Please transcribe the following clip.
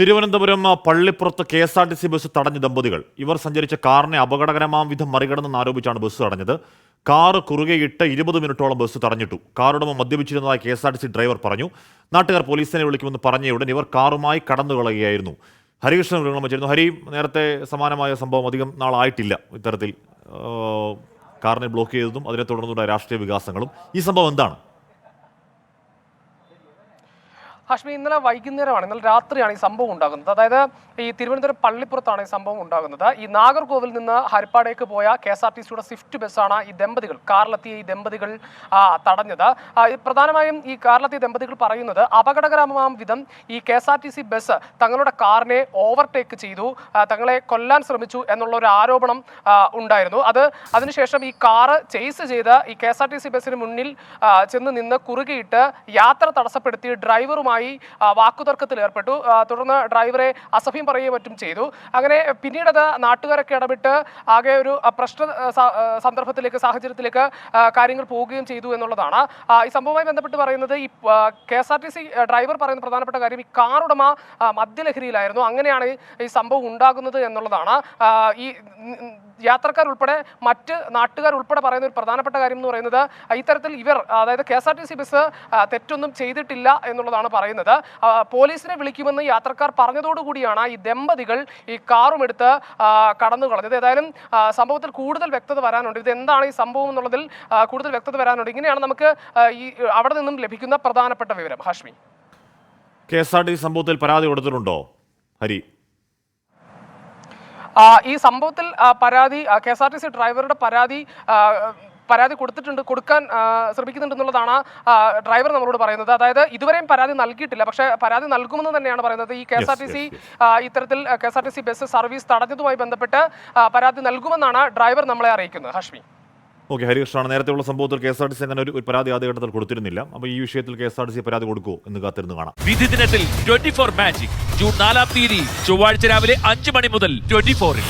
Thiruvananthapuram പള്ളിപ്പുറത്ത് KSRTC bus തടഞ്ഞ ദമ്പതികൾ. ഇവർ സഞ്ചരിച്ച കാറിനെ അപകടകരമാം വിധം മറികടന്നെന്ന് ആരോപിച്ചാണ് ബസ് തടഞ്ഞത്. കാറ് കുറുകെയിട്ട് 20 മിനിറ്റോളം ബസ് തടഞ്ഞിട്ടു. കാറുടമ മദ്യപിച്ചിരുന്നതായി KSRTC ഡ്രൈവർ പറഞ്ഞു. നാട്ടുകാർ പോലീസിനെ വിളിക്കുമെന്ന് പറഞ്ഞയുടൻ ഇവർ കാറുമായി കടന്നു കളയുകയായിരുന്നു. ഹരികൃഷ്ണൻ വിളിച്ചിരുന്നു. ഹരി, നേരത്തെ സമാനമായ സംഭവം അധികം നാളായിട്ടില്ല. ഇത്തരത്തിൽ കാറിനെ ബ്ലോക്ക് ചെയ്തതും അതിനെ തുടർന്നുള്ള രാഷ്ട്രീയ വികാസങ്ങളും. ഈ സംഭവം എന്താണ്? ഹാഷ്മി, ഇന്നലെ വൈകുന്നേരമാണ്, ഇന്നലെ രാത്രിയാണ് ഈ സംഭവം ഉണ്ടാകുന്നത്. അതായത് ഈ തിരുവനന്തപുരം പള്ളിപ്പുറത്താണ് ഈ സംഭവം ഉണ്ടാകുന്നത്. ഈ നാഗർകോവിൽ നിന്ന് ഹരിപ്പാടേക്ക് പോയ KSRTCയുടെ സ്വിഫ്റ്റ് ബസ്സാണ് ഈ ദമ്പതികൾ, കാറിലെത്തിയ ഈ ദമ്പതികൾ തടഞ്ഞത്. പ്രധാനമായും ഈ കാറിലെത്തിയ ദമ്പതികൾ പറയുന്നത് അപകടകരമാം വിധം ഈ KSRTC ബസ് തങ്ങളുടെ കാറിനെ ഓവർടേക്ക് ചെയ്തു, തങ്ങളെ കൊല്ലാൻ ശ്രമിച്ചു എന്നുള്ള ഒരു ആരോപണം ഉണ്ടായിരുന്നു. അതിനുശേഷം ഈ കാറ് ചേസ് ചെയ്ത് ഈ KSRTC ബസ്സിന് മുന്നിൽ ചെന്ന് നിന്ന് കുറുകിയിട്ട് യാത്ര തടസ്സപ്പെടുത്തി ഡ്രൈവറുമായി വാക്കുതർക്കത്തിൽ ഏർപ്പെട്ടു. തുടർന്ന് ഡ്രൈവറെ അസഭ്യം പറയുകയും മറ്റും ചെയ്തു. അങ്ങനെ പിന്നീട് അത് നാട്ടുകാരൊക്കെ ഇടപെട്ട് ആകെ ഒരു പ്രശ്ന സാഹചര്യത്തിലേക്ക് കാര്യങ്ങൾ പോവുകയും ചെയ്തു എന്നുള്ളതാണ്. ഈ സംഭവവുമായി ബന്ധപ്പെട്ട് പറയുന്നത് ഈ KSRTC ഡ്രൈവർ പറയുന്ന പ്രധാനപ്പെട്ട കാര്യം ഈ കാറുടമ മദ്യലഹരിയിലായിരുന്നു. അങ്ങനെയാണ് ഈ സംഭവം ഉണ്ടാകുന്നത് എന്നുള്ളതാണ്. ഈ യാത്രക്കാർ ഉൾപ്പെടെ മറ്റ് നാട്ടുകാർ ഉൾപ്പെടെ പറയുന്ന ഒരു പ്രധാനപ്പെട്ട കാര്യം എന്ന് പറയുന്നത് ഇത്തരത്തിൽ ഇവർ, അതായത് KSRTC ബസ് തെറ്റൊന്നും ചെയ്തിട്ടില്ല എന്നുള്ളതാണ് പറയുന്നത്. പോലീസിനെ വിളിക്കുമെന്ന് യാത്രക്കാർ പറഞ്ഞതോടുകൂടിയാണ് ഈ ദമ്പതികൾ ഈ കാറും എടുത്ത് കടന്നു കളഞ്ഞത്. ഏതായാലും സംഭവത്തിൽ കൂടുതൽ വ്യക്തത വരാനുണ്ട്. ഇത് എന്താണ് ഈ സംഭവം എന്നുള്ളതിൽ കൂടുതൽ വ്യക്തത വരാനുണ്ട്. ഇങ്ങനെയാണ് നമുക്ക് ഈ അവിടെ നിന്നും ലഭിക്കുന്ന പ്രധാനപ്പെട്ട വിവരം. ഹാഷ്മി, KSRTC സംഭവത്തിൽ പരാതി കൊടുത്തിട്ടുണ്ടോ ഹരി? ഈ സംഭവത്തിൽ KSRTC ഡ്രൈവറുടെ പരാതി കൊടുക്കാൻ ശ്രമിക്കുന്നുണ്ടെന്നുള്ളതാണ് ഡ്രൈവർ നമ്മളോട് പറയുന്നത്. അതായത് ഇതുവരെയും പരാതി നൽകിയിട്ടില്ല, പക്ഷേ പരാതി നൽകുമെന്ന് തന്നെയാണ് പറയുന്നത്. ഈ ഇത്തരത്തിൽ KSRTC ബസ് സർവീസ് തടഞ്ഞതുമായി ബന്ധപ്പെട്ട് പരാതി നൽകുമെന്നാണ് ഡ്രൈവർ നമ്മളെ അറിയിക്കുന്നത്. ഹാഷ്മി, ഓക്കെ. ഹരികൃഷ്ണനാണ്. നേരത്തെയുള്ള സംഭവത്തിൽ KSRTC അങ്ങനെ ഒരു പരാതി ആദ്യഘട്ടത്തിൽ കൊടുത്തിരുന്നില്ല. അപ്പോൾ ഈ വിഷയത്തിൽ KSRTC പരാതി കൊടുക്കുമോ എന്ന് കാത്തിരുന്ന് കാണാം. വിധി ദിനത്തിൽ 24 മാജിക് ജൂൺ 4 ചൊവ്വാഴ്ച രാവിലെ 5 മണി മുതൽ 24-ൽ.